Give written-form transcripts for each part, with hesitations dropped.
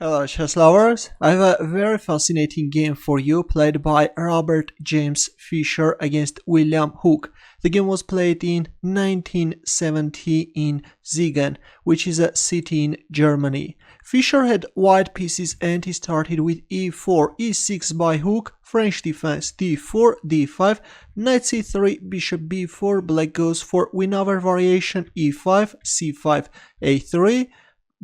Hello chess lovers, I have a very fascinating game for you played by Robert James Fischer against William Hook. The game was played in 1970 in Siegen, which is a city in Germany. Fischer had white pieces and he started with e4, e6 by Hook, French defense, d4, d5, knight c3, bishop b4, black goes for Winawer variation, e5, c5, a3,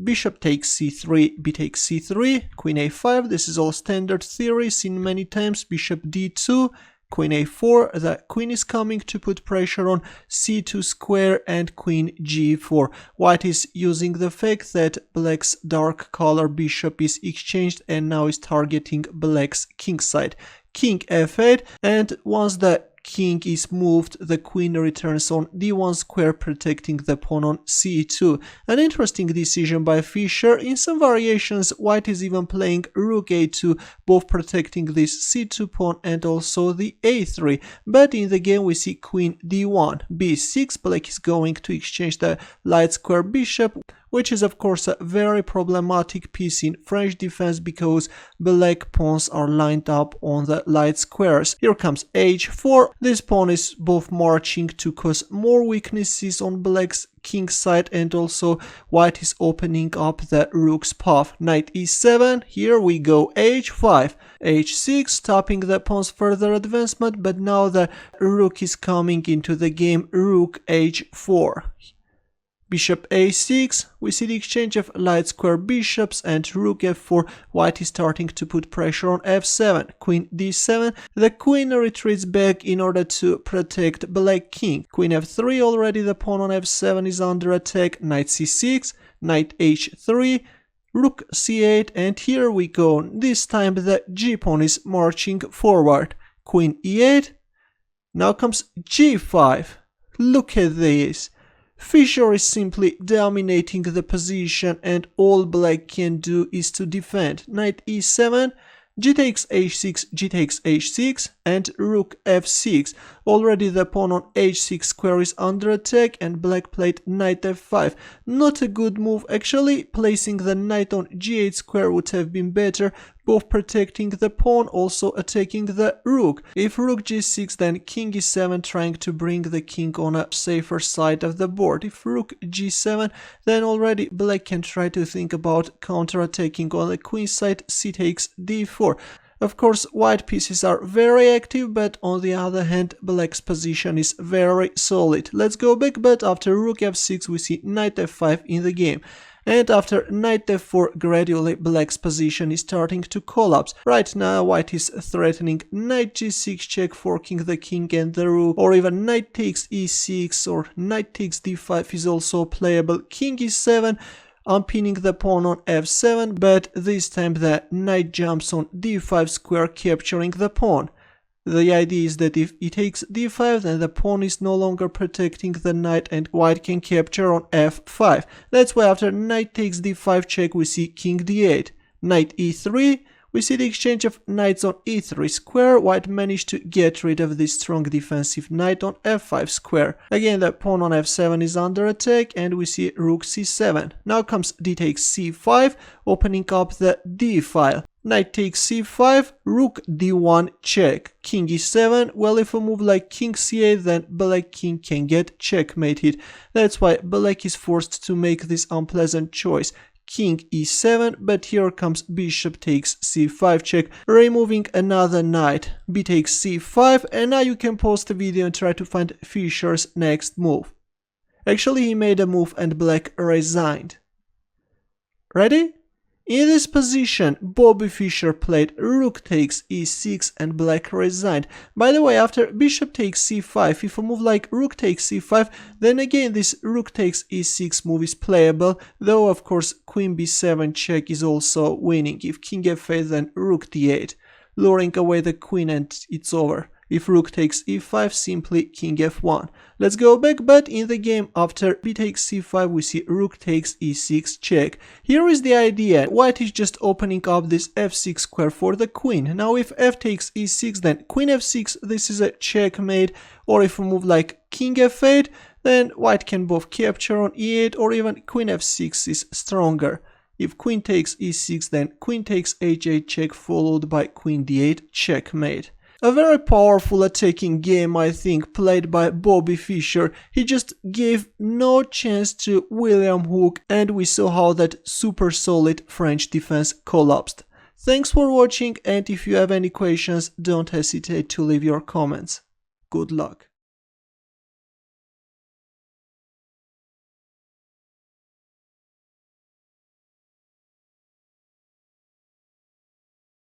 bishop takes c3, b takes c3, queen a5, this is all standard theory seen many times, bishop d2, queen a4, the queen is coming to put pressure on c2 square and queen g4. White is using the fact that black's dark color bishop is exchanged and now is targeting black's king side. King f8, and once the king is moved, the queen returns on d1 square, protecting the pawn on c2. An interesting decision by Fischer. In some variations, white is even playing rook a2, both protecting this c2 pawn and also the a3. But in the game we see queen d1, b6, black is going to exchange the light square bishop, which is of course a very problematic piece in French defense because black pawns are lined up on the light squares. Here comes h4. This pawn is both marching to cause more weaknesses on black's king side, and also white is opening up the rook's path. Knight e7, here we go, h5, h6, stopping the pawn's further advancement, but now the rook is coming into the game, rook h4. Bishop a6, we see the exchange of light square bishops, and rook f4, white is starting to put pressure on f7, queen d7, the queen retreats back in order to protect black king, queen f3, already the pawn on f7 is under attack, knight c6, knight h3, rook c8, and here we go, this time the g pawn is marching forward, queen e8, now comes g5, look at this. Fischer is simply dominating the position and all black can do is to defend. Knight e7, g takes h6, g takes h6, and rook f6. Already the pawn on h6 square is under attack and black played knight f5. Not a good move actually, placing the knight on g8 square would have been better, both protecting the pawn, also attacking the rook. If rook g6, then king e7, trying to bring the king on a safer side of the board. If rook g7, then already black can try to think about counter-attacking on the queen side, c takes d4. Of course, white pieces are very active, but on the other hand, black's position is very solid. Let's go back, but after rook f6, we see knight f5 in the game. And after knight f4, gradually black's position is starting to collapse. Right now, white is threatening knight g6 check, forking the king and the rook, or even knight takes e6 or knight takes d5 is also playable. King e7, unpinning the pawn on f7, but this time the knight jumps on d5 square, capturing the pawn. The idea is that if he takes d5, then the pawn is no longer protecting the knight and white can capture on f5. That's why after knight takes d5 check, we see king d8. Knight e3, we see the exchange of knights on e3 square. White managed to get rid of this strong defensive knight on f5 square. Again, the pawn on f7 is under attack and we see rook c7. Now comes d takes c5, opening up the d file. Knight takes c5, rook d1 check, king e7. Well, if we move like king c8, then black king can get checkmated. That's why black is forced to make this unpleasant choice. King e7, but here comes bishop takes c5 check, removing another knight. B takes c5, and now you can pause the video and try to find Fischer's next move. Actually, he made a move and black resigned. Ready? In this position, Bobby Fischer played rook takes e6 and black resigned. By the way, after bishop takes c5, if a move like rook takes c5, then again this rook takes e6 move is playable, though of course queen b7 check is also winning. If king f8, then rook d8, luring away the queen and it's over. If rook takes e5, simply king f1. Let's go back, but in the game after b takes c5, we see rook takes e6 check. Here is the idea. White is just opening up this f6 square for the queen. Now if f takes e6, then queen f6, this is a checkmate. Or if we move like king f8, then white can both capture on e8, or even queen f6 is stronger. If queen takes e6, then queen takes h8 check followed by queen d8 checkmate. A very powerful attacking game, I think, played by Bobby Fischer. He just gave no chance to William Hook, and we saw how that super solid French defense collapsed. Thanks for watching, and if you have any questions, don't hesitate to leave your comments. Good luck.